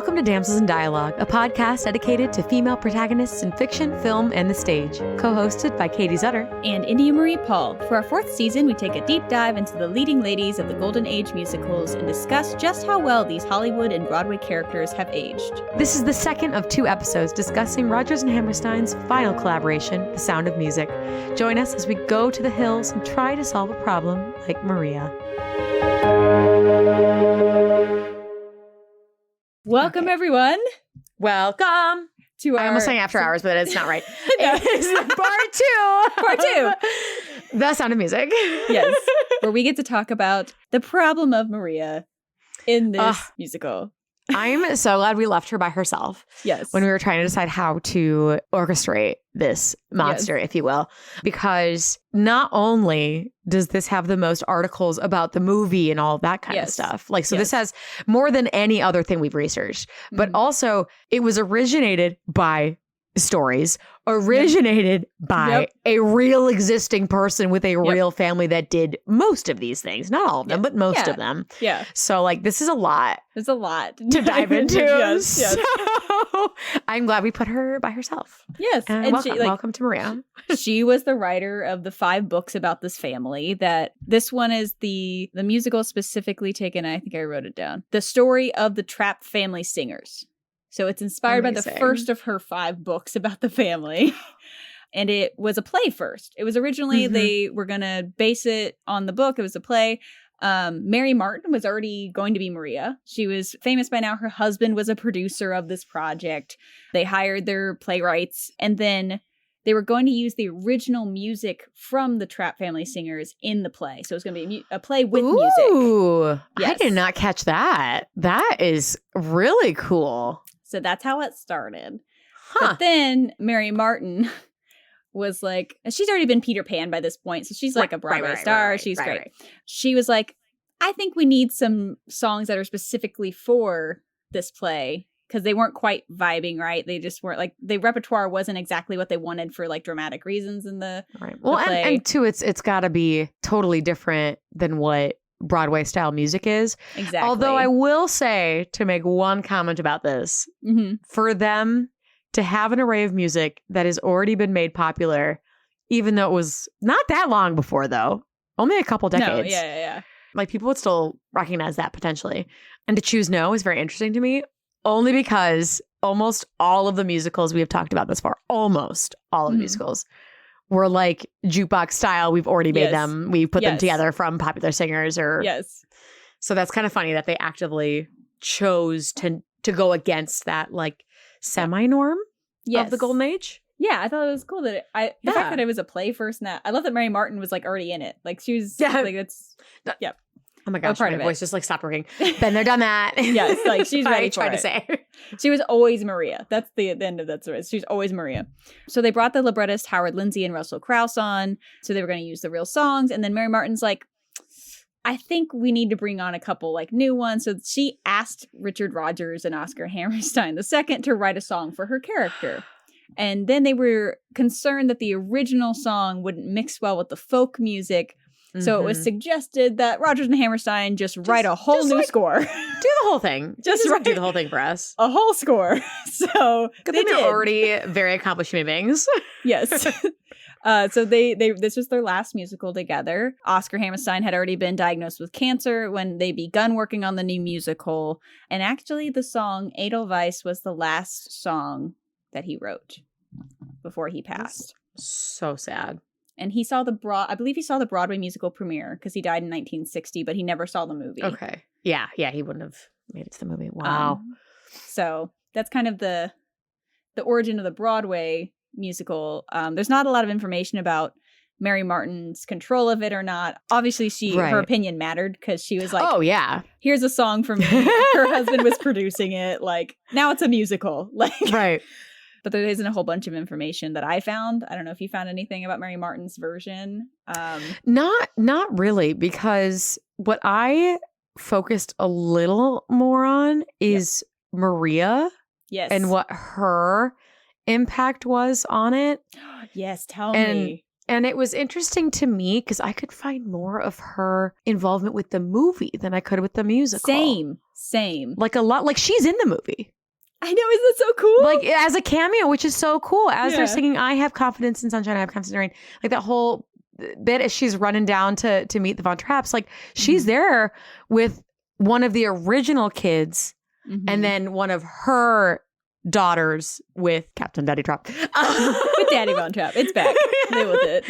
Welcome to Damsels in Dialogue, a podcast dedicated to female protagonists in fiction, film, and the stage. Co-hosted by Katie Zutter and India Marie Paul. For our fourth season, we take a deep dive into the leading ladies of the Golden Age musicals and discuss just how well these Hollywood and Broadway characters have aged. This is the second of 2 episodes discussing Rodgers and Hammerstein's final collaboration, The Sound of Music. Join us as we go to the hills and try to solve a problem like Maria. Welcome, everyone. Welcome To I almost sang After Hours, but it's not right. No. It's part 2. The Sound of Music. Yes, where we get to talk about the problem of Maria in this musical. I'm so glad we left her by herself. Yes. When we were trying to decide how to orchestrate this monster, if you will. Because not only does this have the most articles about the movie and all that kind of stuff. Like, so this has more than any other thing we've researched. But also, it was originated by stories, originated by a real existing person with a real family that did most of these things. Not all of them, but most of them. Yeah. So, like, this is a lot. There's a lot to dive into. Yes. So, I'm glad we put her by herself. Yes. And welcome to Maria. She was the writer of the 5 books about this family. That this one is the musical specifically taken, I think I wrote it down. The story of the Trapp family singers. So it's inspired by the first of her 5 books about the family. And it was a play first. It was originally, they were going to base it on the book. It was a play. Mary Martin was already going to be Maria. She was famous by now. Her husband was a producer of this project. They hired their playwrights. And then they were going to use the original music from the Trapp family singers in the play. So it was going to be a play with music. Ooh, yes. I did not catch that. That is really cool. So that's how it started. But then Mary Martin was like, she's already been Peter Pan by this point. So she's like a Broadway star. She's great. She was like, I think we need some songs that are specifically for this play. Because they weren't quite vibing right. They just weren't like, the repertoire wasn't exactly what they wanted for like dramatic reasons in the Well, the play. And two, it's got to be totally different than what Broadway style music is. Exactly. Although I will say, to make one comment about this, for them to have an array of music that has already been made popular, even though it was not that long before, though, only a couple decades. No, yeah. Like, people would still recognize that potentially. And to choose no is very interesting to me, only because almost all of the musicals we have talked about thus far, almost all of the musicals, were like jukebox style. We've already made them. We put them together from popular singers. So that's kind of funny that they actively chose to go against that like semi-norm of the Golden Age. Yeah, I thought it was cool that the fact that it was a play first. Now I love that Mary Martin was like already in it. Like she was like it's Oh my gosh, my voice just like stopped working. Been there, done that. Yes, like she's ready for it. To say. She was always Maria. That's the end of that story. She's always Maria. So they brought the librettist Howard Lindsay and Russell Crouse on. So they were going to use the real songs. And then Mary Martin's like, I think we need to bring on a couple like new ones. So she asked Richard Rodgers and Oscar Hammerstein II to write a song for her character. And then they were concerned that the original song wouldn't mix well with the folk music. So it was suggested that Rodgers and Hammerstein just write a whole new score. Do the whole thing. Just do the whole thing for us. A whole score. So they did. Already very accomplished human beings. Yes. So they this was their last musical together. Oscar Hammerstein had already been diagnosed with cancer when they begun working on the new musical. And actually the song Edelweiss was the last song that he wrote before he passed. That's so sad. And he saw I believe he saw the Broadway musical premiere because he died in 1960, but he never saw the movie. Okay. Yeah, he wouldn't have made it to the movie. Wow. So that's kind of the origin of the Broadway musical. There's not a lot of information about Mary Martin's control of it or not. Obviously, her opinion mattered because she was like, "Oh yeah, here's a song for me." Her husband was producing it. Like now it's a musical. Like right. But there isn't a whole bunch of information that I found. I don't know if you found anything about Mary Martin's version. Not really, because what I focused a little more on is Maria. Yes. And what her impact was on it. Yes, tell me. And it was interesting to me because I could find more of her involvement with the movie than I could with the musical. Same. Like a lot, like she's in the movie. I know, isn't that so cool? Like as a cameo, which is so cool. As they're singing I Have Confidence in Sunshine, I Have Confidence in Rain. Like that whole bit as she's running down to meet the Von Trapps, like she's there with one of the original kids and then one of her daughters with Captain Daddy Trapp. With Daddy Von Trapp. It's back. Live with it.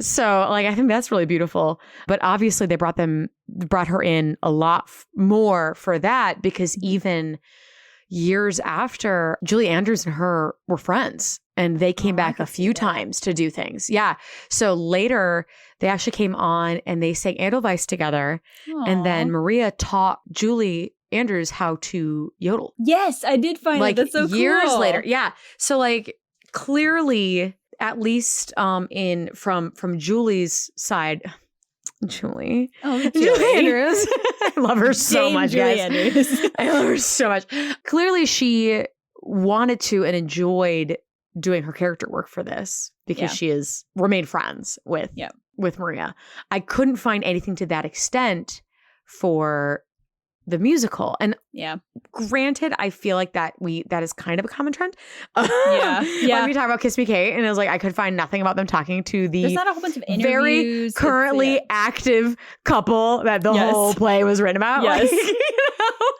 So like I think that's really beautiful. But obviously they brought her in a lot more for that because even years after, Julie Andrews and her were friends and they came back a few times to do things. Yeah. So later they actually came on and they sang Edelweiss together. Aww. And then Maria taught Julie Andrews how to yodel. Yes, I did find like that's so cool. Years later. Yeah. So like clearly, at least from Julie's side, Julie. Oh, Julie Andrews. I love her so much, Julie guys. Andrews. I love her so much. Clearly she wanted to and enjoyed doing her character work for this because she has remained friends with Maria. I couldn't find anything to that extent for the musical. And granted, I feel like that is kind of a common trend. When we talk about Kiss Me Kate, and it was like I could find nothing about them talking to the there's not a whole bunch of interviews. Very currently active couple that the whole play was written about. Yes. Like,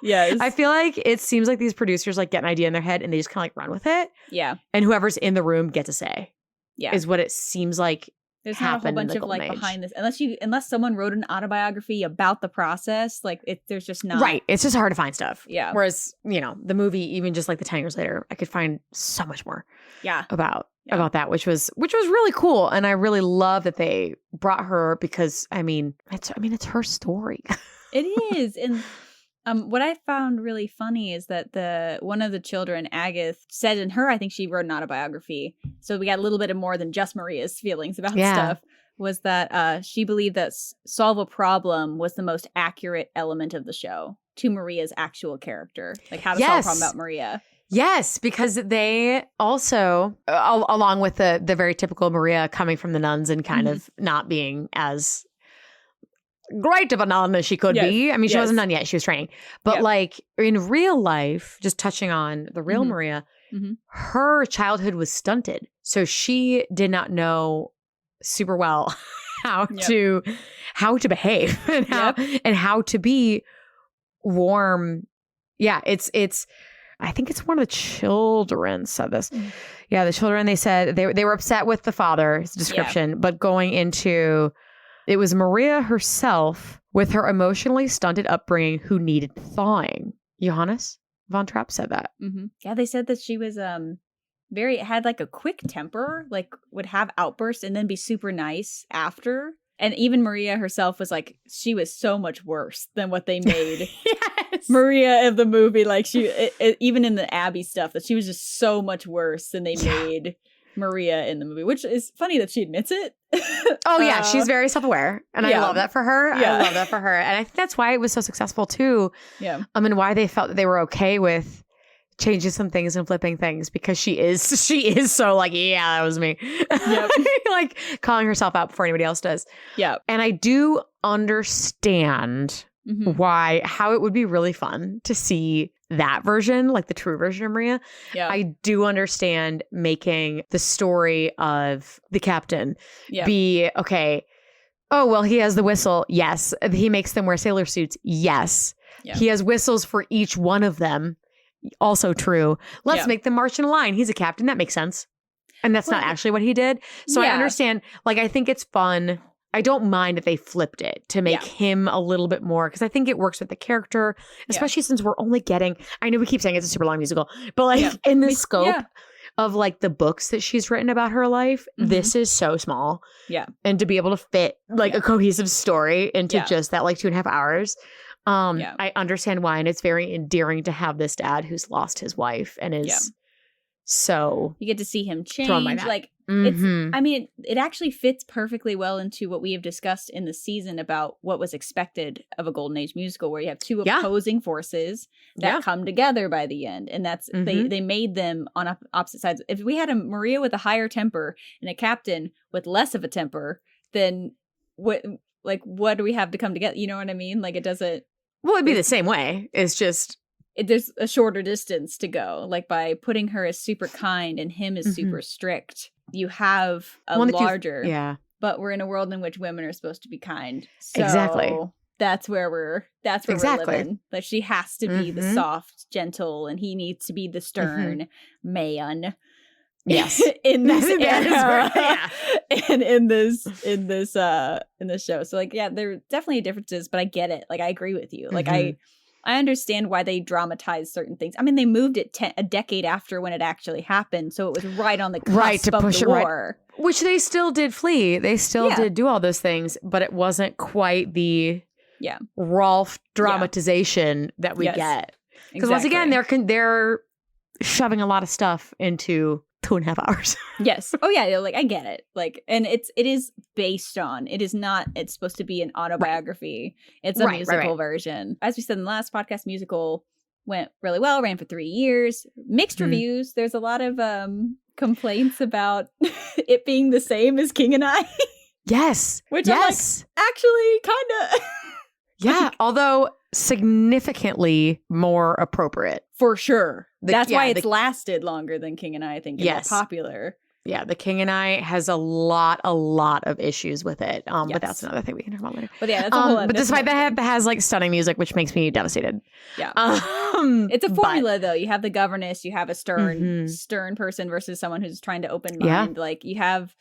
Yes. I feel like it seems like these producers like get an idea in their head and they just kind of like run with it. Yeah. And whoever's in the room gets a say. Yeah. Is what it seems like. There's not a whole bunch of like behind this unless someone wrote an autobiography about the process. Like there's just not right. It's just hard to find stuff. Yeah. Whereas the movie, even just like the 10 years later, I could find so much more. Yeah. About that, which was really cool, and I really love that they brought her because it's her story. It is, and what I found really funny is that one of the children, Agatha, said in her, I think she wrote an autobiography, so we got a little bit of more than just Maria's feelings about stuff, was that she believed that solve a problem was the most accurate element of the show to Maria's actual character. Like how to solve a problem about Maria. Yes, because they also, along with the very typical Maria coming from the nuns and kind of not being as great of a nun as she could be. I mean, she wasn't a nun yet. She was training. But like in real life, just touching on the real Maria, her childhood was stunted. So she did not know super well how to behave and how to be warm. Yeah, it's I think it's one of the children said this. Yeah, the children, they said they were upset with the father's description, but going into it was Maria herself with her emotionally stunted upbringing who needed thawing. Johannes Von Trapp said that. Mm-hmm. Yeah, they said that she was had like a quick temper, like would have outbursts and then be super nice after. And even Maria herself was like, she was so much worse than what they made Maria of the movie. Like even in the Abbey stuff, that she was just so much worse than they made Maria in the movie, which is funny that she admits it. Oh yeah, she's very self-aware, and I love that for her. I love that for her, and I think that's why it was so successful too. Yeah, and why they felt that they were okay with changing some things and flipping things, because she is so like, yeah, that was me. Yep. Like calling herself out before anybody else does. Yeah, and I do understand how it would be really fun to see that version, like the true version of Maria. Yeah. I do understand making the story of the captain be, okay, oh, well, he has the whistle. Yes. He makes them wear sailor suits. Yes. Yeah. He has whistles for each one of them. Also true. Let's make them march in a line. He's a captain. That makes sense. And that's not actually what he did. So I understand. Like, I think it's fun. I don't mind if they flipped it to make him a little bit more, because I think it works with the character, especially since we're only getting, I know we keep saying it's a super long musical, but like in the scope of like the books that she's written about her life, this is so small. Yeah. And to be able to fit like a cohesive story into just that like 2.5 hours. I understand why. And it's very endearing to have this dad who's lost his wife and is so you get to see him change. Like it's, I mean, it actually fits perfectly well into what we have discussed in the season about what was expected of a Golden Age musical, where you have two opposing forces that come together by the end, and that's they made them on opposite sides. If we had a Maria with a higher temper and a captain with less of a temper, then what do we have to come together? You know what I mean? Like, it doesn't. Well, it'd be the same way. It's just. There's a shorter distance to go. Like, by putting her as super kind and him as super strict, you have a larger. Yeah. But we're in a world in which women are supposed to be kind. So exactly. That's where we're living. Like, she has to be the soft, gentle, and he needs to be the stern man. Yes. In this era. And in this show. So, like, yeah, there are definitely differences, but I get it. Like, I agree with you. Like, I understand why they dramatize certain things. I mean, they moved it a decade after when it actually happened, so it was right on the cusp of the war. Right. Which they still did flee. They still did do all those things, but it wasn't quite the Rolf dramatization that we get. Because once again, they're shoving a lot of stuff into 2.5 hours. Yes. Oh yeah. Like, I get it. Like, and it is based on. It is not. It's supposed to be an autobiography. It's a musical version. As we said in the last podcast, musical went really well. Ran for 3 years. Mixed reviews. There's a lot of complaints about it being the same as King and I. Yes. Which I'm like, actually, kind of. Yeah. Although significantly more appropriate. For sure. That's why it's lasted longer than King and I think. It's more popular. Yeah, The King and I has a lot of issues with it. But that's another thing we can talk about later. But yeah, that's a whole but despite that, it has like stunning music, which makes me devastated. Yeah. It's a formula though. You have the governess, you have a stern person versus someone who's trying to open mind. Yeah. Like, you have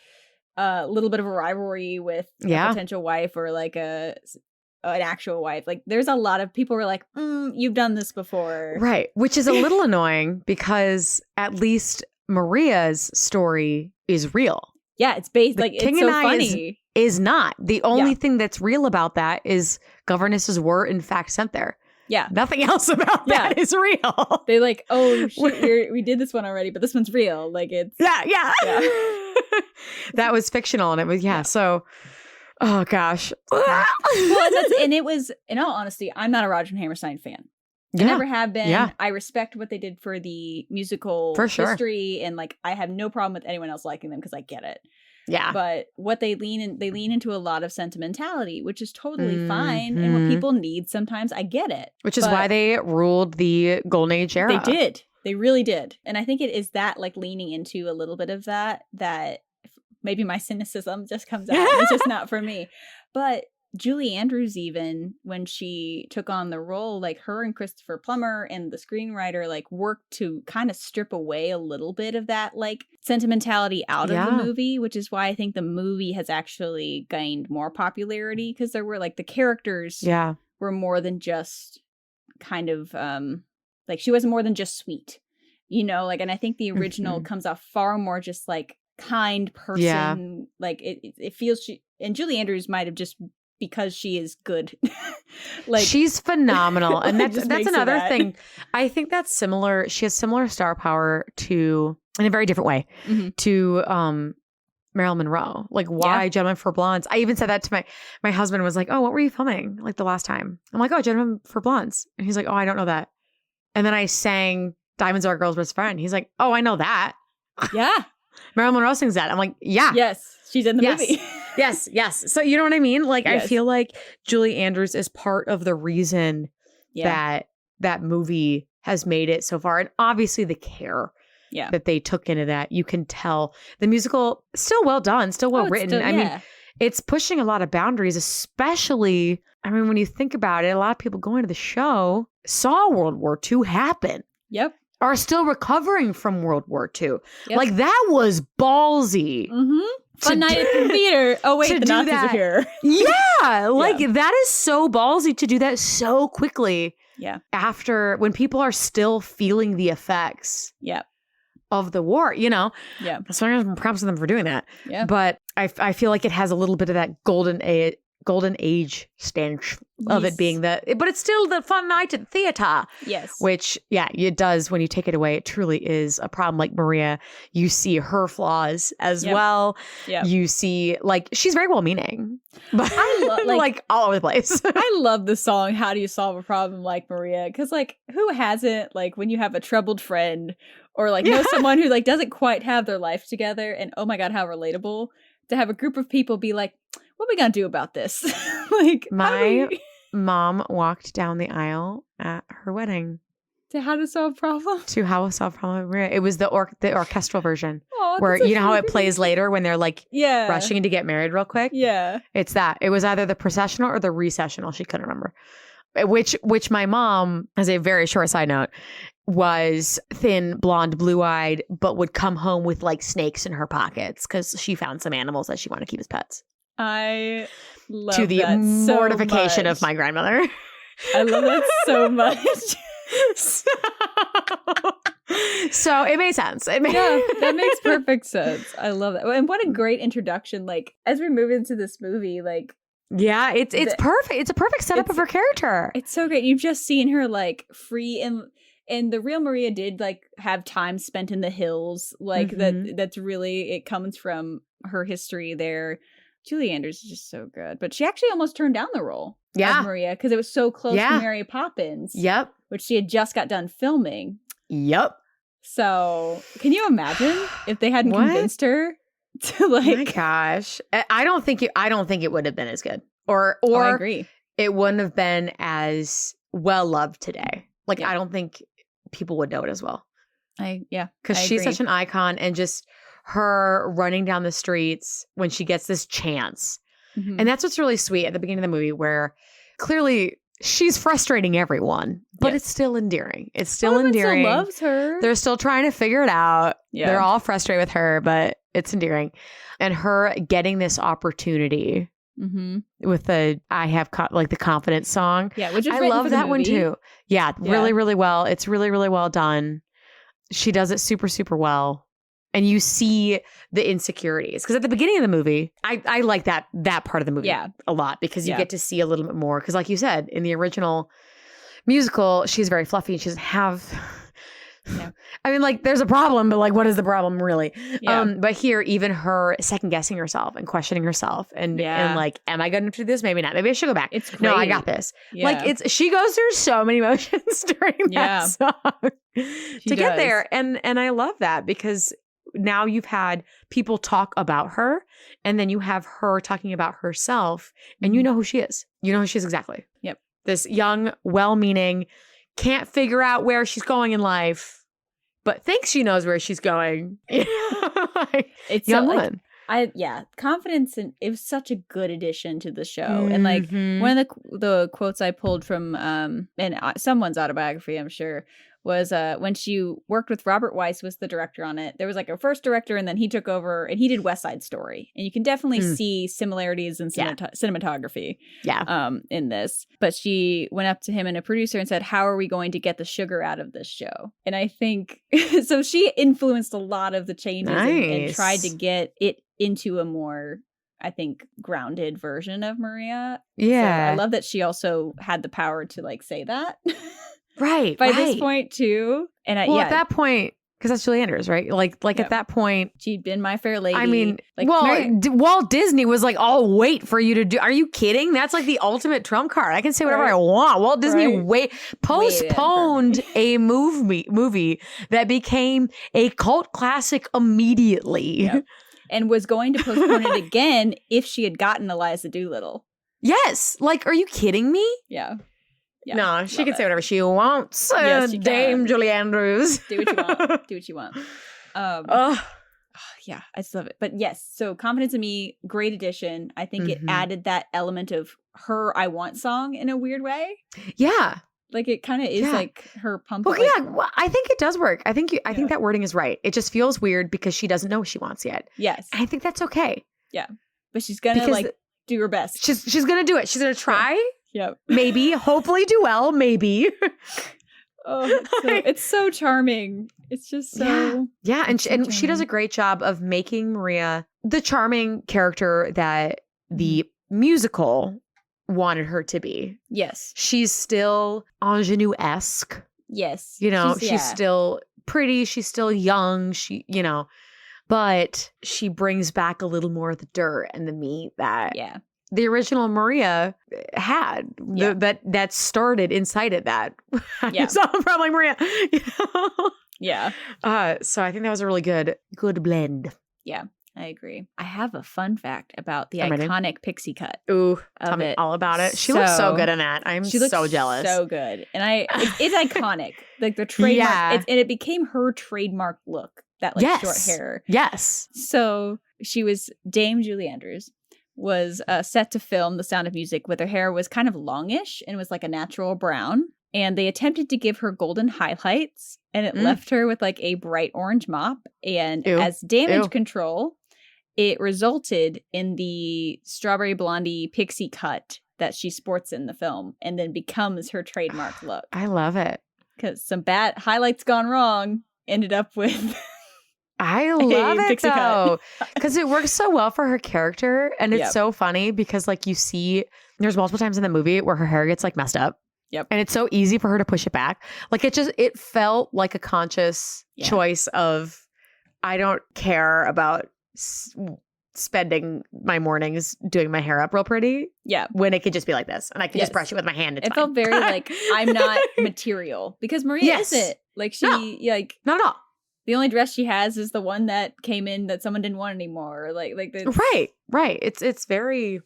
a little bit of a rivalry with a potential wife or like an actual wife. Like, there's a lot of people who are like, you've done this before. Right. Which is a little annoying because at least Maria's story is real. Yeah, it's based like King it's so funny. Is not. The only thing that's real about that is governesses were in fact sent there. Yeah. Nothing else about that is real. They like, oh shit, we did this one already, but this one's real. Like, it's Yeah. That was fictional and it was so oh gosh. Well, and it was, in all honesty, I'm not a Rodgers and Hammerstein fan. I never have been. Yeah. I respect what they did for the musical history, and like, I have no problem with anyone else liking them because I get it. Yeah. But what they lean into a lot of sentimentality, which is totally fine, and what people need sometimes. I get it. Which is why they ruled the Golden Age era. They did. They really did. And I think it is that, like, leaning into a little bit of that maybe my cynicism just comes out. It's just not for me. But Julie Andrews, even when she took on the role, like, her and Christopher Plummer and the screenwriter like worked to kind of strip away a little bit of that like sentimentality out of the movie, which is why I think the movie has actually gained more popularity, because there were like the characters were more than just kind of like, she wasn't more than just sweet, you know, like, and I think the original comes off far more just like kind person. Like, it feels and Julie Andrews might have just because she is good. Like, she's phenomenal. And that's another thing. I think that's similar. She has similar star power to, in a very different way, to Marilyn Monroe. Like, why Gentlemen for Blondes? I even said that to my husband was like, oh, what were you filming like the last time? I'm like, oh, Gentlemen for Blondes. And he's like, oh, I don't know that. And then I sang Diamonds Are a Girl's Best Friend. He's like, oh, I know that. Yeah. Marilyn Monroe sings that. I'm like, yeah. Yes. She's in the movie. Yes. So you know what I mean? Like, I feel like Julie Andrews is part of the reason that movie has made it so far. And obviously the care that they took into that. You can tell the musical, still well done, still well written. I mean, it's pushing a lot of boundaries, especially, I mean, when you think about it, a lot of people going to the show saw World War II happen. Yep. Are still recovering from World War II. Yep. Like, that was ballsy. Fun night at the theater. Oh, wait, the Nazis are here. Yeah. Like, that is so ballsy to do that so quickly. Yeah. After, when people are still feeling the effects of the war, you know? Yeah. So I'm props to them for doing that. Yeah. But I feel like it has a little bit of that golden golden age stench of it being but it's still the fun night at the theater. Yes. Which, yeah, it does. When you take it away, it truly is a problem. Like Maria, you see her flaws as well. Yep. You see, like, she's very well-meaning, but I love, like all over the place. I love the song, How Do You Solve a Problem Like Maria? Because, like, who hasn't, like, when you have a troubled friend or, like, know someone who, like, doesn't quite have their life together, and oh my God, how relatable to have a group of people be like, what are we gonna do about this? Like, my mom walked down the aisle at her wedding to How to Solve a Problem. To How to Solve a Problem with Maria. It was the orchestral version. Oh, where you know how it plays later when they're like rushing to get married real quick. Yeah, it's that. It was either the processional or the recessional. She couldn't remember. Which my mom, as a very short side note, was thin, blonde, blue-eyed, but would come home with like snakes in her pockets because she found some animals that she wanted to keep as pets. I love to the that mortification so of my grandmother. I love that so much. So it made sense. Yeah, that makes perfect sense. I love that. And what a great introduction. Like, as we move into this movie, like, yeah, it's perfect. It's a perfect setup of her character. It's so great. You've just seen her like free and the real Maria did like have time spent in the hills. Like that's really, it comes from her history there. Julie Andrews is just so good. But she actually almost turned down the role of Maria because it was so close to Mary Poppins. Yep. Which she had just got done filming. Yep. So can you imagine if they hadn't convinced her to like? Oh my gosh, I don't think it would have been as good, or I agree. It wouldn't have been as well loved today. Like I don't think people would know it as well. Because she's such an icon, and just her running down the streets when she gets this chance, and that's what's really sweet at the beginning of the movie, where clearly she's frustrating everyone, but it's still endearing. It's still endearing. Still loves her. They're still trying to figure it out. Yeah. They're all frustrated with her, but it's endearing. And her getting this opportunity with the the confidence song. Yeah, which is I love that one too. Yeah, really, really well. It's really, really well done. She does it super, super well. And you see the insecurities. Because at the beginning of the movie, I like that part of the movie a lot, because you get to see a little bit more. Because like you said, in the original musical, she's very fluffy and she doesn't have... Yeah. I mean, like, there's a problem, but like, what is the problem really? Yeah. But here, even her second guessing herself and questioning herself and like, am I good enough to do this? Maybe not. Maybe I should go back. It's great. No, I got this. Yeah. Like, she goes through so many emotions during that song to get there. And I love that, because now you've had people talk about her, and then you have her talking about herself, and you know who she is. You know who she is exactly. Yep. This young, well-meaning, can't figure out where she's going in life, but thinks she knows where she's going. It's young woman. Confidence, and it was such a good addition to the show. And like one of the quotes I pulled from someone's autobiography, I'm sure, was when she worked with Robert Weiss, was the director on it. There was like a first director, and then he took over and he did West Side Story. And you can definitely see similarities in cinematography in this. But she went up to him and a producer and said, how are we going to get the sugar out of this show? And I think, so she influenced a lot of the changes and tried to get it into a more, I think, grounded version of Maria. Yeah. So I love that she also had the power to like say that. Right. By this point too. And at that point, because that's Julie Andrews, right? Like at that point, she'd been My Fair Lady. I mean, like, Walt Disney was like, "I'll wait for you to do." Are you kidding? That's like the ultimate trump card. I can say whatever I want. Walt Disney postponed a movie that became a cult classic immediately, and was going to postpone it again if she had gotten Eliza Doolittle. Yes, like, are you kidding me? Yeah. No, she can say whatever she wants. Yes, she Dame can. Julie Andrews. Do what you want. Do what you want. Yeah, I just love it. But yes, so Confidence in Me, great addition. I think it added that element of her I Want song in a weird way. Yeah. Like, it kind of is like her pump. Well, well, I think it does work. I think that wording is right. It just feels weird because she doesn't know what she wants yet. Yes. And I think that's okay. Yeah. But she's going to do her best. She's going to do it. She's going to try. Yep. Maybe, hopefully do well, maybe. It's so charming. It's just so... Yeah, and she does a great job of making Maria the charming character that the musical wanted her to be. Yes. She's still ingenue-esque. Yes. You know, she's still pretty. She's still young. But she brings back a little more of the dirt and the meat that the original Maria had. That started inside of that. So probably Maria. Yeah. So I think that was a really good blend. Yeah. I agree. I have a fun fact about the iconic pixie cut. Ooh, tell me all about it. She looks so good in that. I'm so jealous. So good. And it's iconic. Like the trademark. And it became her trademark look. That short hair. Yes. So she was Dame Julie Andrews was set to film The Sound of Music with her hair was kind of longish and was like a natural brown. And they attempted to give her golden highlights and it left her with like a bright orange mop. And as damage control, it resulted in the strawberry blondie pixie cut that she sports in the film and then becomes her trademark look. I love it. Because some bad highlights gone wrong ended up with... I love it though. Because it works so well for her character. And it's so funny because like you see, there's multiple times in the movie where her hair gets like messed up. Yep. And it's so easy for her to push it back. Like it felt like a conscious choice of, I don't care about spending my mornings doing my hair up real pretty. Yeah. When it could just be like this. And I can just brush it with my hand. It felt very like, I'm not material. Because Maria isn't. Like she, not at all. The only dress she has is the one that came in that someone didn't want anymore. Right. It's very,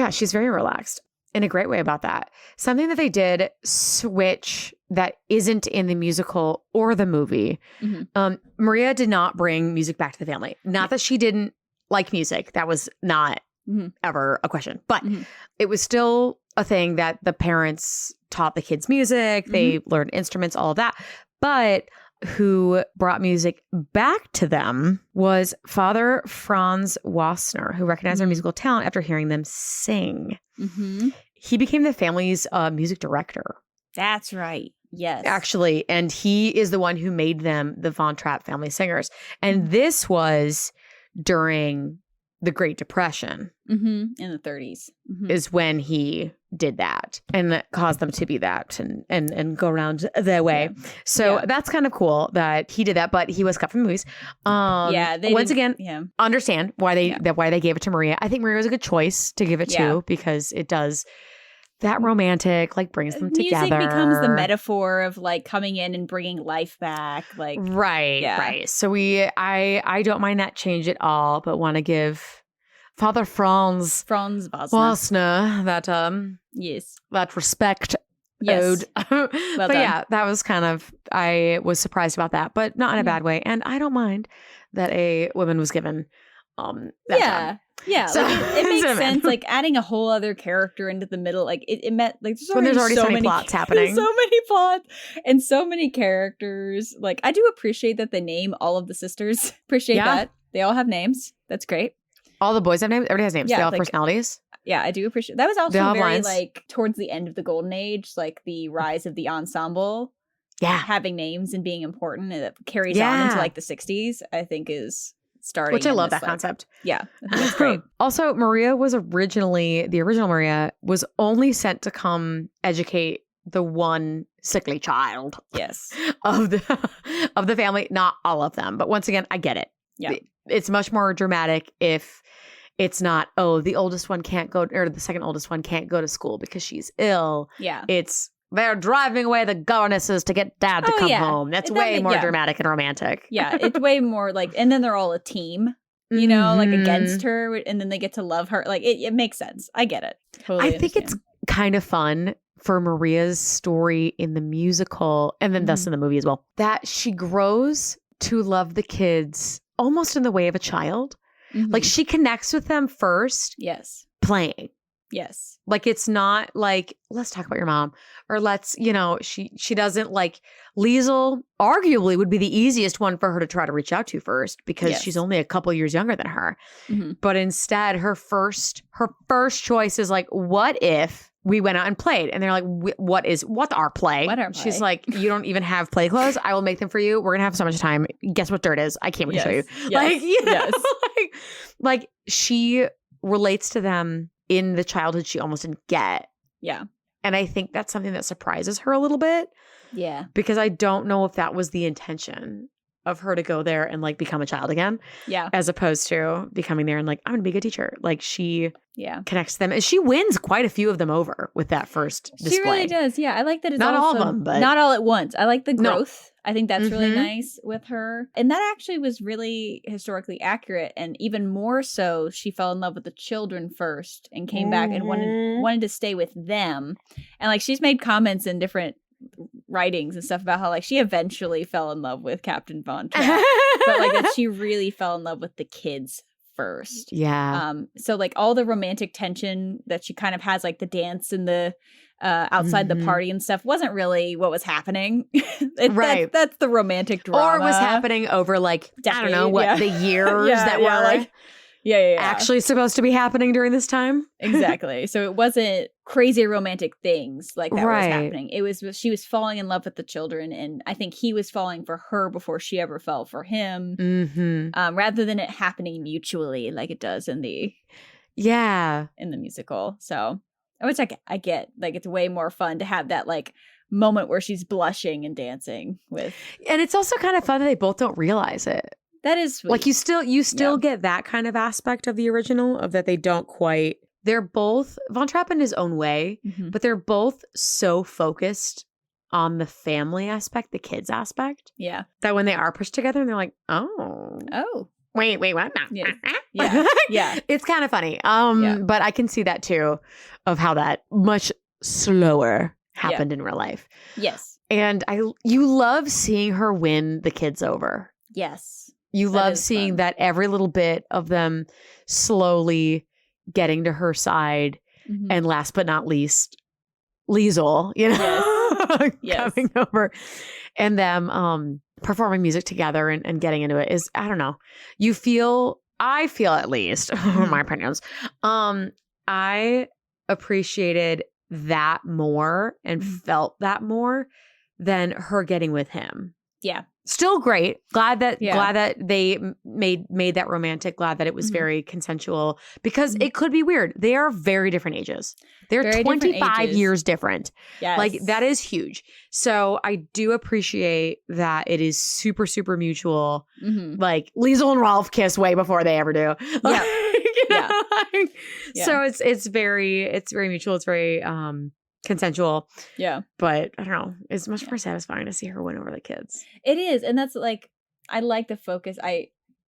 she's very relaxed in a great way about that. Something that they did switch that isn't in the musical or the movie. Mm-hmm. Maria did not bring music back to the family. Not that she didn't like music. That was not ever a question. But it was still a thing that the parents taught the kids music. They learned instruments, all of that. But who brought music back to them was Father Franz Wassner, who recognized their musical talent after hearing them sing. Mm-hmm. He became the family's music director. That's right. Yes. Actually, and he is the one who made them the Von Trapp family singers. And this was during the Great Depression. In the 30s. Is when he did that and that caused them to be that and go around their way. So that's kind of cool that he did that, but he was cut from movies. Understand why they gave it to Maria. I think Maria was a good choice to give it to because it does that romantic, like brings them together. Music becomes the metaphor of like coming in and bringing life back. Like right. So I don't mind that change at all, but want to give Father Franz Wassner that respect ode. Well but done. that was kind of, I was surprised about that, but not in a bad way. And I don't mind that a woman was given that job. Yeah, so, like it makes sense. Like adding a whole other character into the middle, like it meant like there's already so many plots happening, so many plots and so many characters. Like I do appreciate that they name all of the sisters. Appreciate that they all have names. That's great. All the boys have names. Everybody has names. They all have personalities. Yeah, I do appreciate that. Was also very like towards the end of the Golden Age, like the rise of the ensemble. Yeah, having names and being important, and it carries on into like the 60s. I think is. Which I love that concept. Yeah, I think that's great. Also, Maria was the original Maria was only sent to come educate the one sickly child. Yes. of the family, not all of them. But once again, I get it. Yeah. It's much more dramatic if it's not, the oldest one can't go, or the second oldest one can't go to school because she's ill. Yeah. It's they're driving away the governesses to get dad to come home. That's way more dramatic and romantic. Yeah, it's way more like, and then they're all a team, you know, like against her, and then they get to love her. Like it makes sense. I get it. Totally I think it's kind of fun for Maria's story in the musical, and then thus in the movie as well, that she grows to love the kids almost in the way of a child. Like she connects with them first. Yes. Playing. Yes. Like it's not like, let's talk about your mom, or let's, she doesn't like, Liesl arguably would be the easiest one for her to try to reach out to first because she's only a couple years younger than her. But instead her first choice is like, what if we went out and played? And they're like, what's our play? She's like, you don't even have play clothes. I will make them for you. We're going to have so much time. Guess what dirt is? I can't wait to show you. Yes. Like, like she relates to them in the childhood she almost didn't get. Yeah. And I think that's something that surprises her a little bit. Yeah. Because I don't know if that was the intention of her to go there and like become a child again. Yeah. As opposed to becoming there and like, I'm going to be a good teacher. Like she connects them. And she wins quite a few of them over with that first display. She really does. Yeah. I like that it's not also, all of them, but not all at once. I like the growth. I think that's really Mhm. nice with her. And that actually was really historically accurate. And even more so, she fell in love with the children first and came back and wanted to stay with them. And like she's made comments in different writings and stuff about how like she eventually fell in love with Captain Von Trapp, but like that she really fell in love with the kids first. Yeah. So like all the romantic tension that she kind of has, like the dance and the outside the party and stuff, wasn't really what was happening. Right. That's the romantic drama. Or it was happening over like, I don't know what the years that were like actually supposed to be happening during this time. Exactly. So it wasn't crazy romantic things like that was Right. happening. It was she was falling in love with the children, and I think he was falling for her before she ever fell for him. Mm-hmm. Rather than it happening mutually like it does in the musical. So which I get, like it's way more fun to have that like moment where she's blushing and dancing with. And it's also kind of fun that they both don't realize it. That is sweet. Like you still get that kind of aspect of the original, of that they don't quite. They're both Von Trapp in his own way, but they're both so focused on the family aspect, the kids aspect. Yeah. That when they are pushed together and they're like, oh. Wait, what? Yeah. It's kind of funny. But I can see that too, of how that much slower happened in real life. Yes. And you love seeing her win the kids over. Yes. You love seeing that every little bit of them slowly getting to her side. And last but not least, Liesel, coming over and them performing music together and getting into it is, I don't know. I feel at least, my opinions, I appreciated that more and felt that more than her getting with him. Yeah. Still great. Glad that they made that romantic. Glad that it was very consensual, because it could be weird. They are very different ages. They're very 25 years different. Yes. Like that is huge. So I do appreciate that it is super, super mutual. Like Liesel and Rolf kiss way before they ever do. So it's very mutual. It's very consensual. Yeah. But I don't know. It's much more satisfying to see her win over the kids. It is. And that's like, I like the focus. I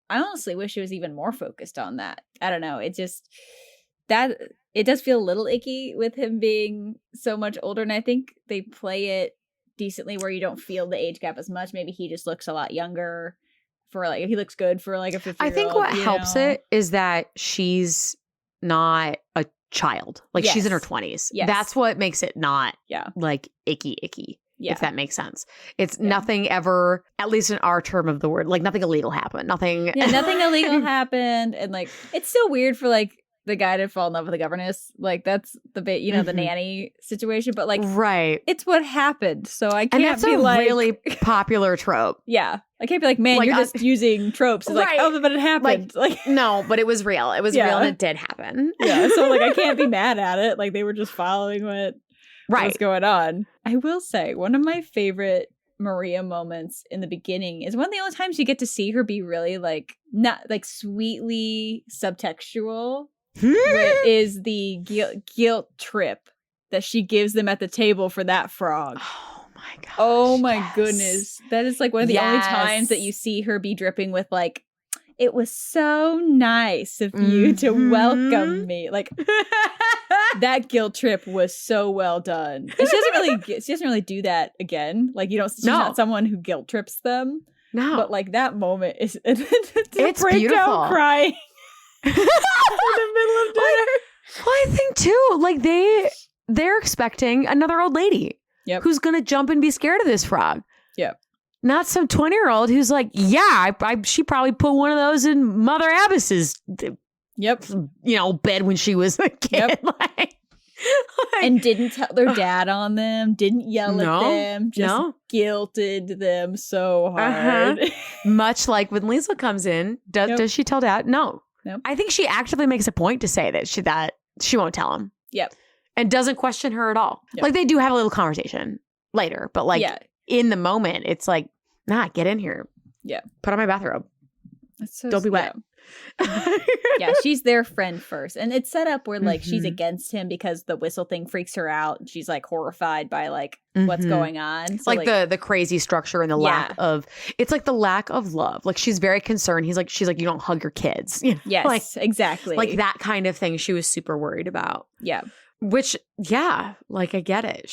honestly wish it was even more focused on that. I don't know. It just, it does feel a little icky with him being so much older. And I think they play it decently where you don't feel the age gap as much. Maybe he just looks a lot younger for like, he looks good for like a 50-year-old. I think what helps it is that she's not a child. Like she's in her 20s. Yes. That's what makes it not like icky. If that makes sense. It's nothing ever, at least in our term of the word, like nothing illegal happened. Nothing illegal happened. And like, it's still weird for like the guy to fall in love with the governess. Like that's the bit, the nanny situation, but like, it's what happened. So I can't that's be a like really popular trope. Yeah. I can't be like, man, you're just using tropes. It's like, oh, but it happened. Like, no, but it was real. It was real and it did happen. So like, I can't be mad at it. Like they were just following what was going on. I will say one of my favorite Maria moments in the beginning is one of the only times you get to see her be really like, not like sweetly subtextual. Is the guilt trip that she gives them at the table for that frog. Oh my gosh. Oh my goodness. That is like one of the only times that you see her be dripping with like, it was so nice of you to welcome me. Like that guilt trip was so well done. And she doesn't really do that again. Like she's not someone who guilt trips them. No. But like that moment is it's beautiful. Crying. In the middle of dinner. Well, I think too, like they're expecting another old lady who's gonna jump and be scared of this frog. Yep. Not some 20-year-old who's like, she probably put one of those in Mother Abbess's bed when she was a kid. And didn't tell their dad on them, didn't yell at them, just guilted them so hard. Much like when Liesel comes in, does she tell dad? No. Nope. I think she actively makes a point to say that she won't tell him. Yep. And doesn't question her at all. Yep. Like, they do have a little conversation later, but like in the moment, it's like, nah, get in here. Yeah. Put on my bathrobe. So, don't be wet. Yeah, she's their friend first. And it's set up where like she's against him because the whistle thing freaks her out. And she's like horrified by like what's going on. So, like the crazy structure and the lack of, it's like the lack of love. Like, she's very concerned. She's like, you don't hug your kids. You know? Yes, like, exactly. Like that kind of thing she was super worried about. Yeah. Which, yeah, like I get it.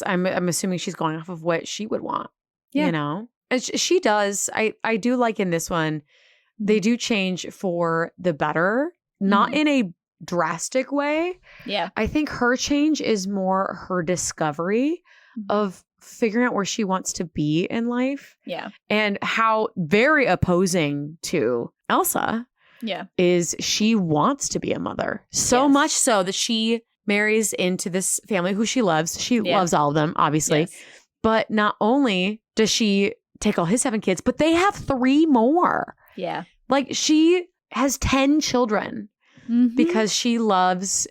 I'm assuming she's going off of what she would want. Yeah. You know? And she does. I do like in this one, they do change for the better, not in a drastic way. Yeah. I think her change is more her discovery of figuring out where she wants to be in life. Yeah. And how very opposing to Elsa is she wants to be a mother. So much so that she marries into this family who she loves. She loves all of them, obviously. Yes. But not only does she take all his 7 kids, but they have 3 more. Yeah. Like, she has 10 children because she loves,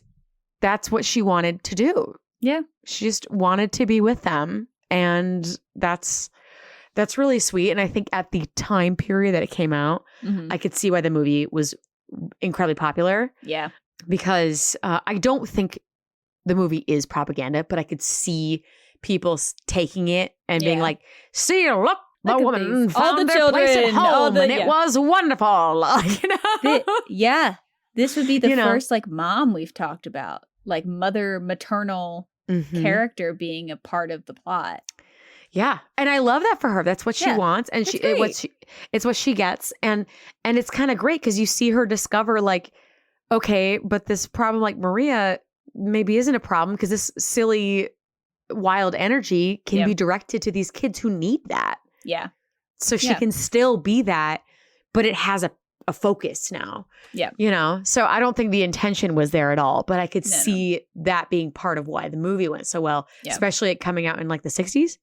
that's what she wanted to do. Yeah. She just wanted to be with them. And that's really sweet. And I think at the time period that it came out, I could see why the movie was incredibly popular. Yeah. Because I don't think the movie is propaganda, but I could see people taking it and being like, see, look, the woman found their place at home and it was wonderful. You know? This would be the first like mom we've talked about, like maternal character being a part of the plot. Yeah. And I love that for her. That's what she wants. And it's what she gets. And it's kind of great because you see her discover like, okay, but this problem like Maria maybe isn't a problem because this silly wild energy can be directed to these kids who need that. Yeah. So she can still be that, but it has a focus now. Yeah. You know? So I don't think the intention was there at all, but I could see that being part of why the movie went so well, especially it coming out in like the 60s.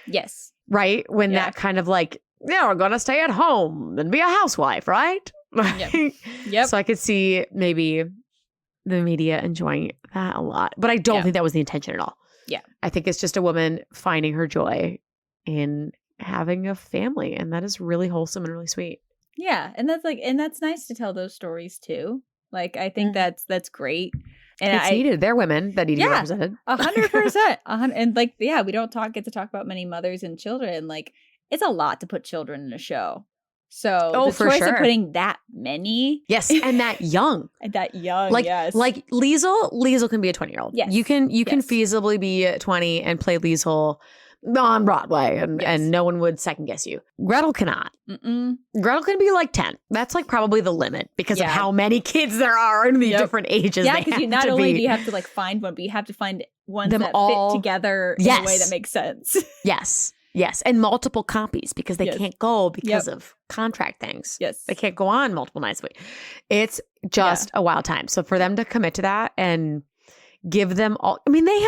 Yes. Right? When that kind of like, we're going to stay at home and be a housewife, right? Yep. So I could see maybe the media enjoying that a lot, but I don't think that was the intention at all. Yeah. I think it's just a woman finding her joy in having a family, and that is really wholesome and really sweet. Yeah, and that's nice to tell those stories too. Like, I think that's great. And it's needed. They're women that need to be represented. 100%. And like, we don't get to talk about many mothers and children. Like, it's a lot to put children in a show. So the choice of putting that many. Yes, and that young. Like Liesl can be a 20-year-old. Yes. You can feasibly be 20 and play Liesl on Broadway and no one would second guess you. Gretel cannot. Gretel can be like 10. That's like probably the limit because of how many kids there are in the different ages. Yeah, because not only do you have to like find one, but you have to find ones that fit together in a way that makes sense. Yes, and multiple copies because they can't go because of contract things. Yes. They can't go on multiple nights a week. It's just a wild time. So for them to commit to that and give them all, I mean, they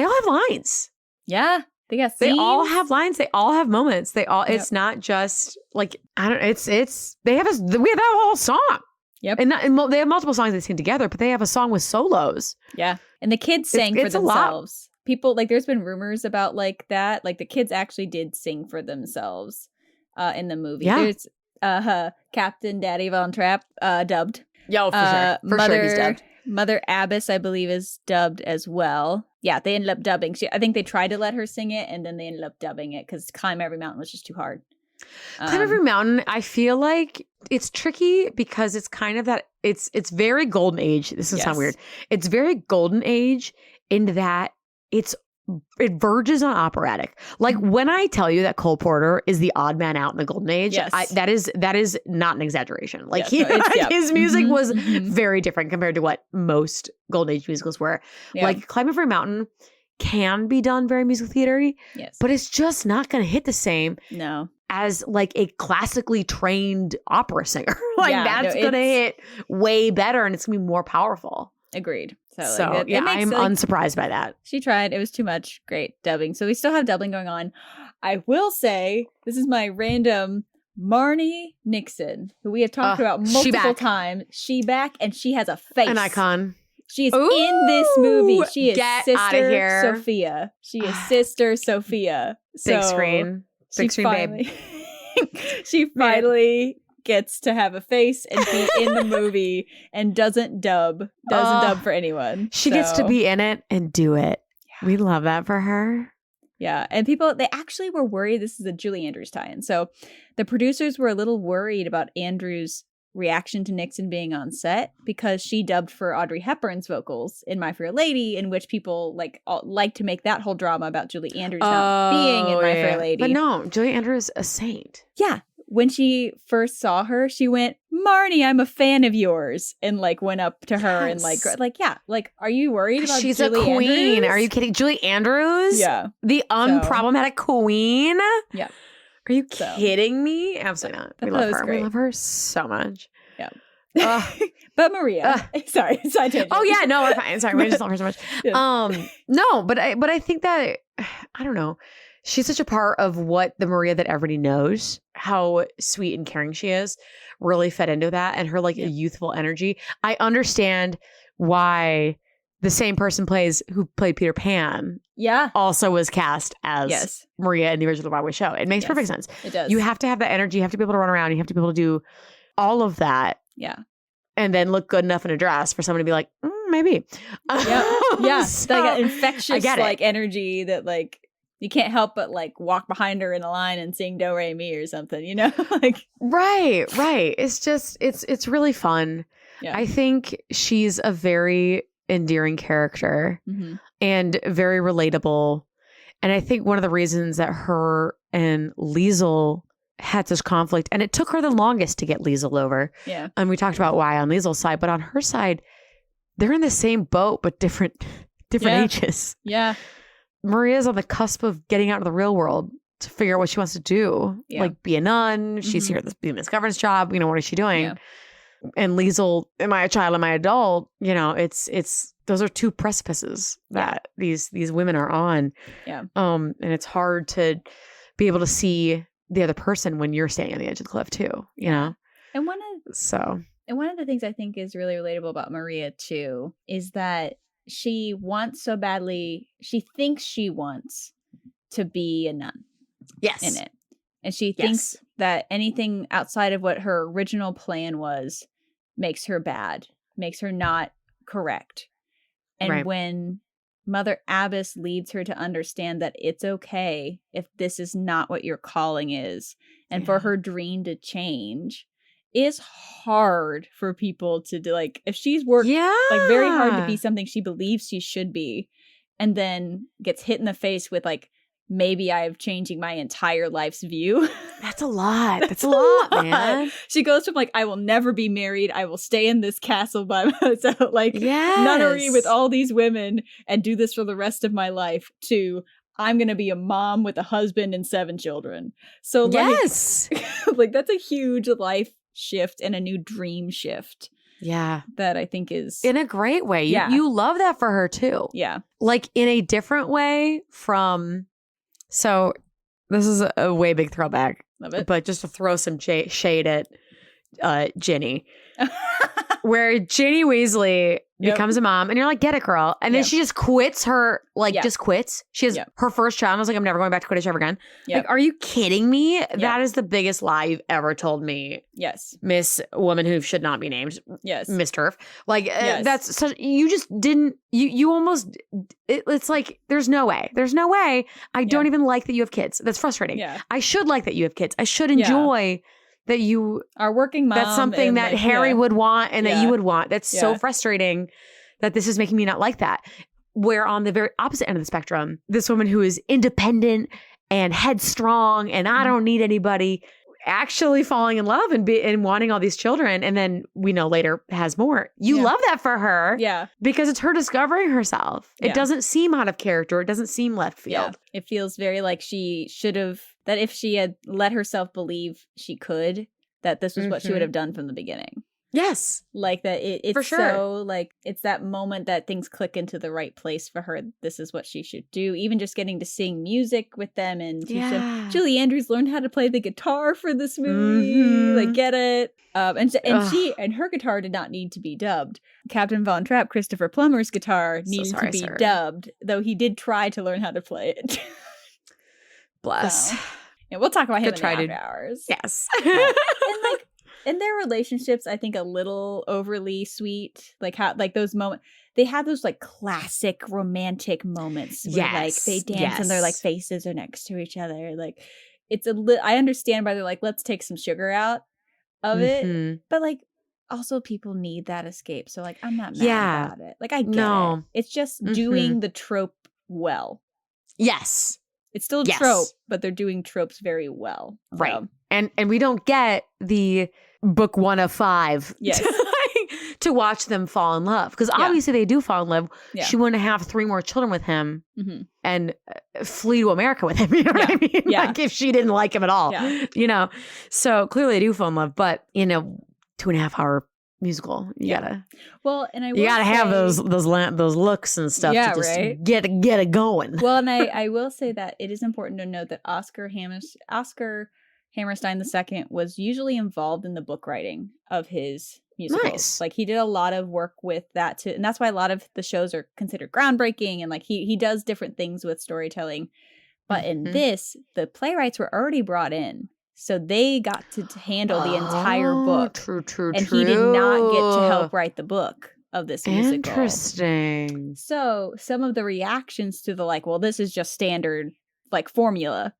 all have lines. Yeah. They got scenes. They all have lines. They all have moments. They all, it's not just like, I don't know, we have that whole song. Yep. And they have multiple songs they sing together, but they have a song with solos. Yeah. And the kids sang for themselves. People, like, there's been rumors about like that. Like the kids actually did sing for themselves in the movie. Yeah. There's Captain Daddy Von Trapp dubbed. Yo, for sure. For sure he's dubbed. Mother Abbess, I believe, is dubbed as well. Yeah, they ended up dubbing. I think they tried to let her sing it, and then they ended up dubbing it because Climb Every Mountain was just too hard. Climb Every Mountain, I feel like it's tricky because it's kind of that, it's very golden age. This is sound weird. It's very golden age in that it verges on operatic. Like when I tell you that Cole Porter is the odd man out in the golden age, that is not an exaggeration. Like his music was very different compared to what most golden age musicals were. Yeah. Like Climb Every Mountain can be done very musical theater-y, but it's just not going to hit the same as like a classically trained opera singer. That's going to hit way better and it's going to be more powerful. Agreed. So I'm unsurprised by that. She tried. It was too much. Great dubbing. So we still have dubbing going on. I will say, this is my random Marnie Nixon, who we have talked about multiple times. She back, and she has a face. An icon. She is in this movie. She is Sister Sophia. She is Sister Sophia. Big screen. Big screen, babe. She finally gets to have a face and be in the movie and doesn't dub for anyone. She gets to be in it and do it. Yeah. We love that for her. Yeah. And they actually were worried this is a Julie Andrews tie-in. So the producers were a little worried about Andrews' reaction to Nixon being on set because she dubbed for Audrey Hepburn's vocals in My Fair Lady, in which people like to make that whole drama about Julie Andrews not being in My Fair Lady. But no, Julie Andrews is a saint. Yeah. When she first saw her, she went, "Marnie, I'm a fan of yours," and went up to her and are you worried about she's Julie a queen? Andrews? Are you kidding? Julie Andrews? Yeah. The unproblematic queen? Yeah. Are you kidding me? Absolutely not. We love her. Great. We love her so much. Yeah. But Maria, sorry, side tangent. Oh yeah, no, we're fine. Sorry, we just love her so much. Yeah. No, but I think that I don't know. She's such a part of what the Maria that everybody knows, how sweet and caring she is, really fed into that, and her youthful energy. I understand why the same person who played Peter Pan. Yeah. Also was cast as Maria in the original Broadway show. It makes perfect sense. It does. You have to have that energy. You have to be able to run around. You have to be able to do all of that. Yeah. And then look good enough in a dress for someone to be like, maybe. Yeah. So, like an infectious energy that you can't help but walk behind her in a line and sing Do Re Mi or something, you know? Right. It's just it's really fun. Yeah. I think she's a very endearing character and very relatable. And I think one of the reasons that her and Liesl had such conflict, and it took her the longest to get Liesl over. Yeah. And we talked about why on Liesl's side, but on her side, they're in the same boat, but different ages. Yeah. Maria's on the cusp of getting out of the real world to figure out what she wants to do. Yeah. Be a nun. She's here to be Miss Governance job. What is she doing? Yeah. And Liesl, am I a child? Am I adult? It's those are two precipices that these women are on. Yeah. And it's hard to be able to see the other person when you're standing on the edge of the cliff too, you know? And one of the things I think is really relatable about Maria too is that she wants so badly, she thinks she wants to be a nun. Yes. In it. And she thinks that anything outside of what her original plan was makes her bad, makes her not correct. And when Mother Abbess leads her to understand that it's okay if this is not what your calling is, and for her dream to change, is hard for people to do. If she's worked very hard to be something she believes she should be, and then gets hit in the face with maybe I'm changing my entire life's view. That's a lot. That's a lot, man. She goes from I will never be married. I will stay in this castle by myself, nunnery with all these women and do this for the rest of my life, to I'm going to be a mom with a husband and 7 children. So that's a huge life shift and a new dream shift. Yeah. That I think is in a great way. You love that for her too. Yeah. In a different way from... So this is a way big throwback, love it. But just to throw some shade at Ginny, where Ginny Weasley becomes a mom, and you're like, get it, girl. And then she just quits her, just quits. She has her first child. And I was like, I'm never going back to Quidditch ever again. Yep. Are you kidding me? Yep. That is the biggest lie you've ever told me. Yes. Miss Woman who should not be named. Yes. Miss Turf. That's such, you just didn't, you almost, it's there's no way. There's no way. I don't even like that you have kids. That's frustrating. Yeah. I should like that you have kids. I should enjoy that you are working mom. That's something that Harry would want and that you would want. That's so frustrating that this is making me not like that. Where on the very opposite end of the spectrum, this woman who is independent and headstrong and I don't need anybody, actually falling in love and wanting all these children, and then we know later has more. You love that for her. Yeah. Because it's her discovering herself. It doesn't seem out of character. It doesn't seem left field. Yeah. It feels very like she should have, that if she had let herself believe she could, that this was what she would have done from the beginning. Yes. Like that it's for sure. so like it's that moment that things click into the right place for her. This is what she should do. Even just getting to sing music with them and teach them. Julie Andrews learned how to play the guitar for this movie. Like get it. And her guitar did not need to be dubbed. Captain Von Trapp, Christopher Plummer's guitar needed to be dubbed, though he did try to learn how to play it. Bless. So, yeah, we'll talk about him in the after hours. Yes. And like in their relationships, I think a little overly sweet. Like how like those moments they have those like classic romantic moments where like they dance and their like faces are next to each other. Like it's I understand why they're like, let's take some sugar out of it. But like also people need that escape. So like I'm not mad about it. Like I get it. It's just doing the trope well. Yes. It's still a trope, but they're doing tropes very well. Right. So. And we don't get the book 1 of 5 to watch them fall in love. Because obviously they do fall in love. Yeah. She wouldn't have 3 more children with him and flee to America with him. You know what I mean? Yeah. Like if she didn't like him at all. Yeah. You know? So clearly they do fall in love. But, 2.5 hour musical. You gotta. Well, and you gotta have those looks and stuff to just get it going. Well, and I will say that it is important to note that Oscar Hammerstein II was usually involved in the book writing of his musicals. Nice. Like he did a lot of work with that too, and that's why a lot of the shows are considered groundbreaking. And like he does different things with storytelling. But in this, the playwrights were already brought in. So they got to handle the entire book. True. And he did not get to help write the book of this musical. Interesting. So some of the reactions to the like, well, this is just standard like formula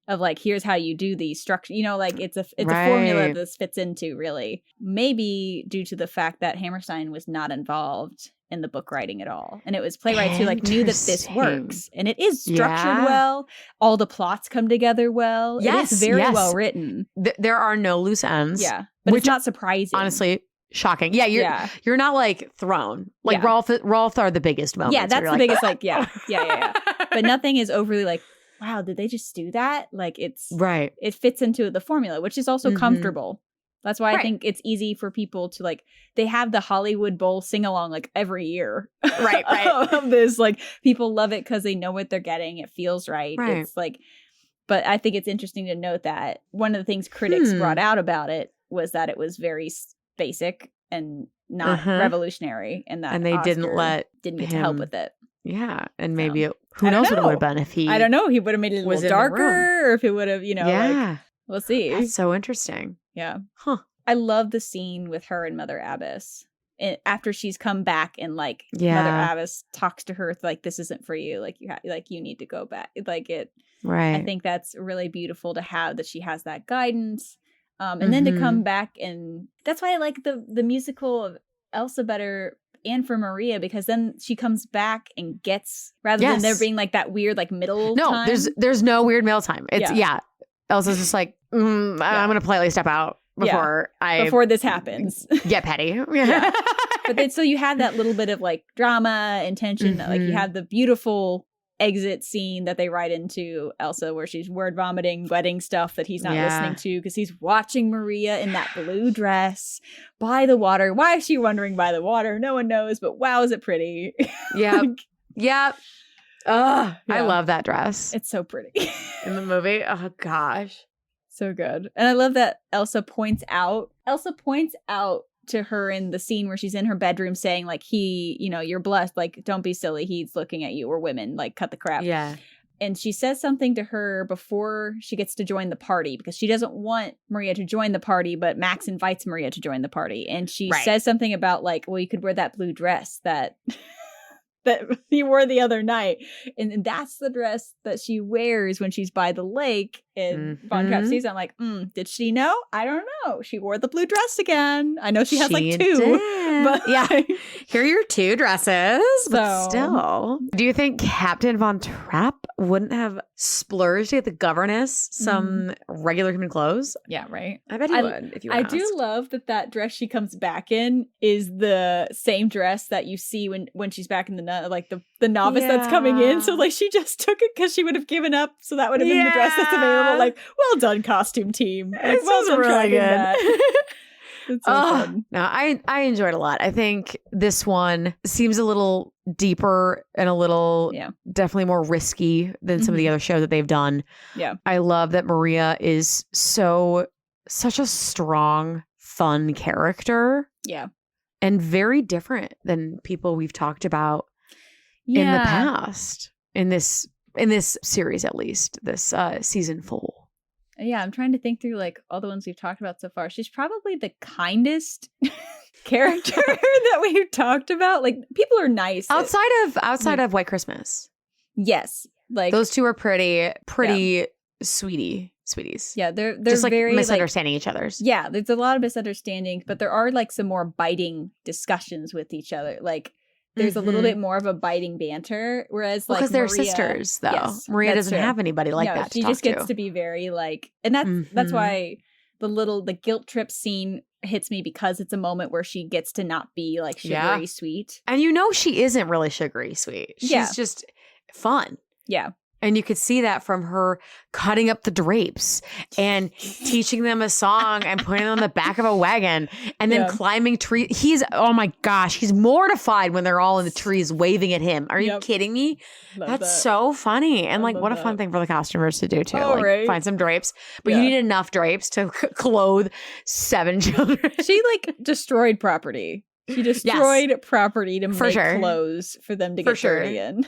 of like, here's how you do these structure. Like it's a formula this fits into really. Maybe due to the fact that Hammerstein was not involved in the book writing at all. And it was playwrights who like knew that this works. And it is structured well. All the plots come together well. Yes. It is very well written. There are no loose ends. Yeah. But it's not surprising. Honestly, shocking. Yeah, you're not like thrown. Like Rolf are the biggest moments. Yeah, that's the biggest like, yeah. But nothing is overly like, wow, did they just do that? Like it's it fits into the formula, which is also comfortable. That's why I think it's easy for people to like, they have the Hollywood Bowl sing along like every year. Right. Of this, like people love it because they know what they're getting. It feels right. It's like, but I think it's interesting to note that one of the things critics brought out about it was that it was very basic and not revolutionary. And that they Oscar didn't get to help with it. Yeah. And maybe who knows what it would have been if he. I don't know. He would have made it a little darker or if it would have, like, we'll see. That's so interesting. Yeah. Huh. I love the scene with her and Mother Abbess. After she's come back and like Mother Abbess talks to her like, this isn't for you. Like you need to go back. Like it. Right. I think that's really beautiful to have that she has that guidance. And then to come back and that's why I like the musical of Elsa better and for Maria, because then she comes back and gets rather than there being like that weird like middle time. There's no weird middle time. It's Elsa's just like I'm gonna politely step out before this happens. Get petty. But then so you have that little bit of like drama and tension. Like you have the beautiful exit scene that they write into Elsa where she's word vomiting wedding stuff that he's not listening to because he's watching Maria in that blue dress by the water. Why is she wandering by the water? No one knows, but wow, is it pretty. Yep. I love that dress. It's so pretty. In the movie. Oh gosh. So good. And I love that Elsa points out to her in the scene where she's in her bedroom saying like you're blessed, like don't be silly, he's looking at you, or women, like cut the crap. Yeah. And she says something to her before she gets to join the party because she doesn't want Maria to join the party, but Max invites Maria to join the party. And she says something about like, well, you could wear that blue dress that he wore the other night. And that's the dress that she wears when she's by the lake. And Von Trapp sees it. I'm like, did she know? I don't know. She wore the blue dress again. I know she has like 2. Did. But here are your 2 dresses. But still. Do you think Captain Von Trapp wouldn't have splurged to get the governess some regular human clothes? Yeah, right. I bet he would if you asked. I do love that dress she comes back in is the same dress that you see when she's back in the novice that's coming in. So like she just took it because she would have given up. So that would have been the dress that's available. Like, well done, costume team. Like, well done, really good. It's so fun. No, I enjoyed it a lot. I think this one seems a little deeper and a little definitely more risky than some of the other shows that they've done. Yeah. I love that Maria is such a strong, fun character. Yeah. And very different than people we've talked about in the past. In this series, at least, this season 4. Yeah, I'm trying to think through like all the ones we've talked about so far. She's probably the kindest character that we've talked about. Like, people are nice. Outside of White Christmas. Yes. Like, those two are pretty sweeties. Yeah, they're just like very misunderstanding each other's. Yeah, there's a lot of misunderstanding, but there are like some more biting discussions with each other. Like, there's a little bit more of a biting banter, whereas like because they're sisters, though. Yes, Maria doesn't have anybody like that. She just gets to be very like, and that's why the guilt trip scene hits me, because it's a moment where she gets to not be like sugary sweet, and she isn't really sugary sweet. She's just fun. Yeah. And you could see that from her cutting up the drapes and teaching them a song and putting them on the back of a wagon and then climbing trees. Oh my gosh, he's mortified when they're all in the trees waving at him. Are you kidding me? That's so funny. And like, what a fun thing for the costumers to do too. Find some drapes. But you need enough drapes to clothe 7 children. She like destroyed property. She destroyed property to make clothes for them to get dirty in.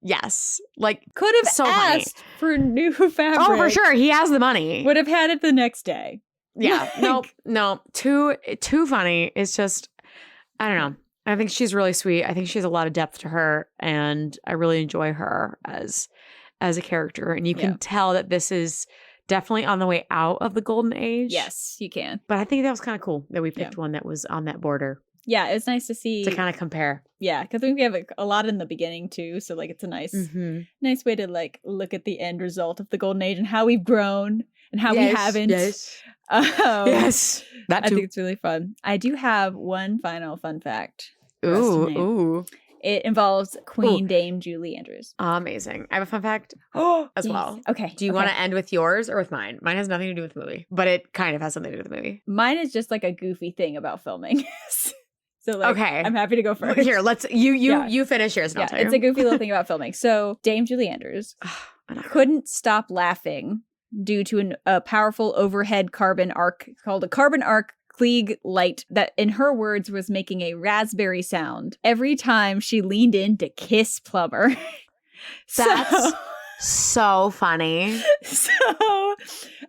Yes. Like, could have asked for new fabric. Oh, for sure. He has the money. Would have had it the next day. Yeah. No. Too funny. It's just, I don't know. I think she's really sweet. I think she has a lot of depth to her, and I really enjoy her as a character. And you can tell that this is definitely on the way out of the golden age. Yes, you can. But I think that was kind of cool that we picked one that was on that border. Yeah, it's nice to see. To kind of compare. Yeah, because I think we have a lot in the beginning too. So like, it's a nice way to like look at the end result of the golden age and how we've grown and how we haven't. Yes. Yes. That too. I think it's really fun. I do have one final fun fact. Ooh. It involves Queen Dame Julie Andrews. Amazing. I have a fun fact as well. Okay. Do you want to end with yours or with mine? Mine has nothing to do with the movie, but it kind of has something to do with the movie. Mine is just like a goofy thing about filming. So like, I'm happy to go first. Here, let's you finish yours and I'll tell you. It's a goofy little thing about filming. So Dame Julie Andrews couldn't stop laughing due to a powerful overhead carbon arc called a carbon arc Klieg light that, in her words, was making a raspberry sound every time she leaned in to kiss Plumber. That's so funny. So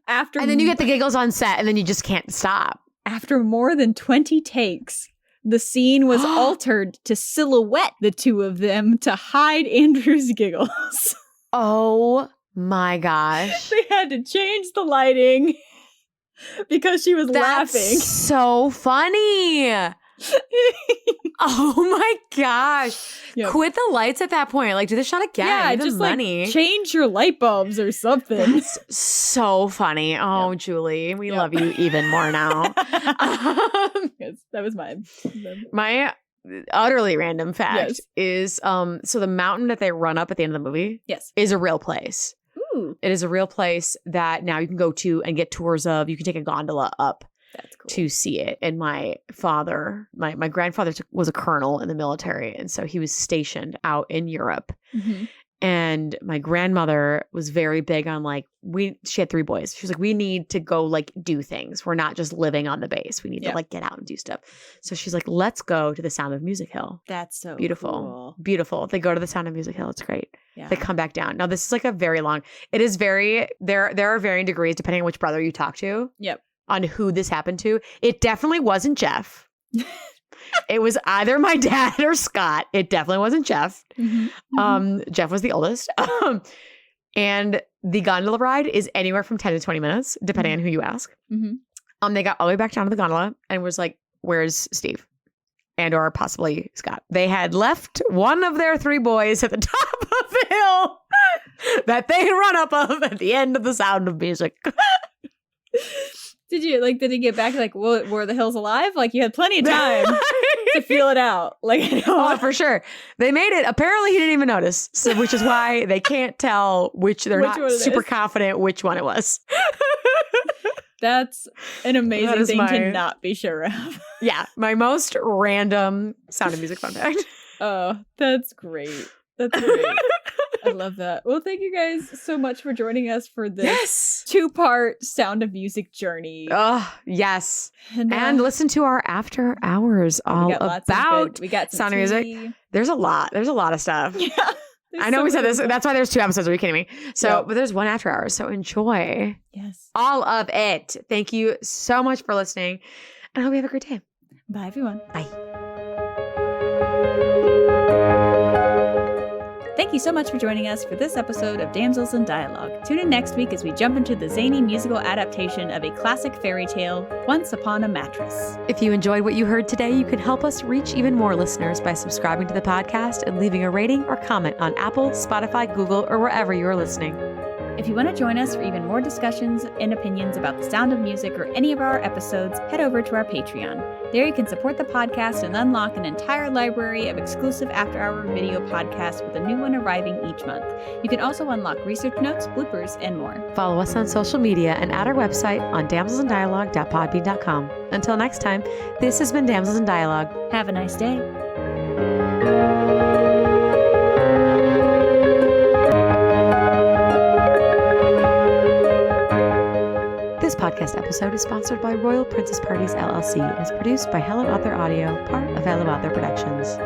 after, and then you get the giggles on set, and then you just can't stop. After more than 20 takes, the scene was altered to silhouette the two of them to hide Andrew's giggles. Oh my gosh. They had to change the lighting because she was laughing. So funny. Oh my gosh. Yep. Quit the lights at that point. Like, do the shot again. Yeah, just money. Like change your light bulbs or something. That's so funny. Oh, Julie, we love you even more now. Yes, that was mine. My utterly random fact is so the mountain that they run up at the end of the movie is a real place. Ooh. It is a real place that now you can go to and get tours of. You can take a gondola up. That's cool. To see it. And my father, my grandfather was a colonel in the military. And so he was stationed out in Europe. Mm-hmm. And my grandmother was very big on like, she had 3 boys. She was like, we need to go like do things. We're not just living on the base. We need to like get out and do stuff. So she's like, let's go to the Sound of Music Hill. That's so beautiful. Cool. Beautiful. They go to the Sound of Music Hill. It's great. Yeah. They come back down. Now this is like a very long, it is very, there are varying degrees depending on which brother you talk to. Yep. On who this happened to. It definitely wasn't Jeff. It was either my dad or Scott. It definitely wasn't Jeff. Mm-hmm. Jeff was the oldest. And the gondola ride is anywhere from 10 to 20 minutes, depending on who you ask. Mm-hmm. They got all the way back down to the gondola and was like, where's Steve? And or possibly Scott. They had left one of their 3 boys at the top of the hill that they run up of at the end of the Sound of Music. Did he get back like, were the hills alive? Like, you had plenty of time to feel it out. Like, oh, for sure. They made it. Apparently he didn't even notice. So, which is why they can't tell they're not super confident which one it was. That's an amazing thing to not be sure of. Yeah, my most random Sound of Music fun fact. Oh, that's great. That's great. I love that. Well, thank you guys so much for joining us for this 2-part Sound of Music journey. Oh, yes. And listen to our after hours all about Sound of Music. There's a lot. There's a lot of stuff. Yeah. I know we said this. That's why there's 2 episodes. Are you kidding me? So, but there's 1 after hours. So enjoy. Yes. All of it. Thank you so much for listening. And I hope you have a great day. Bye, everyone. Bye. Thank you so much for joining us for this episode of Damsels in Dialogue. Tune in next week as we jump into the zany musical adaptation of a classic fairy tale, Once Upon a Mattress. If you enjoyed what you heard today, you can help us reach even more listeners by subscribing to the podcast and leaving a rating or comment on Apple, Spotify, Google, or wherever you are listening. If you want to join us for even more discussions and opinions about the Sound of Music or any of our episodes, head over to our Patreon. There you can support the podcast and unlock an entire library of exclusive after-hour video podcasts with a new one arriving each month. You can also unlock research notes, bloopers, and more. Follow us on social media and at our website on damselsindialogue.podbean.com. Until next time, this has been Damsels in Dialogue. Have a nice day. This podcast episode is sponsored by Royal Princess Parties LLC and is produced by Hello Author Audio, part of Hello Author Productions.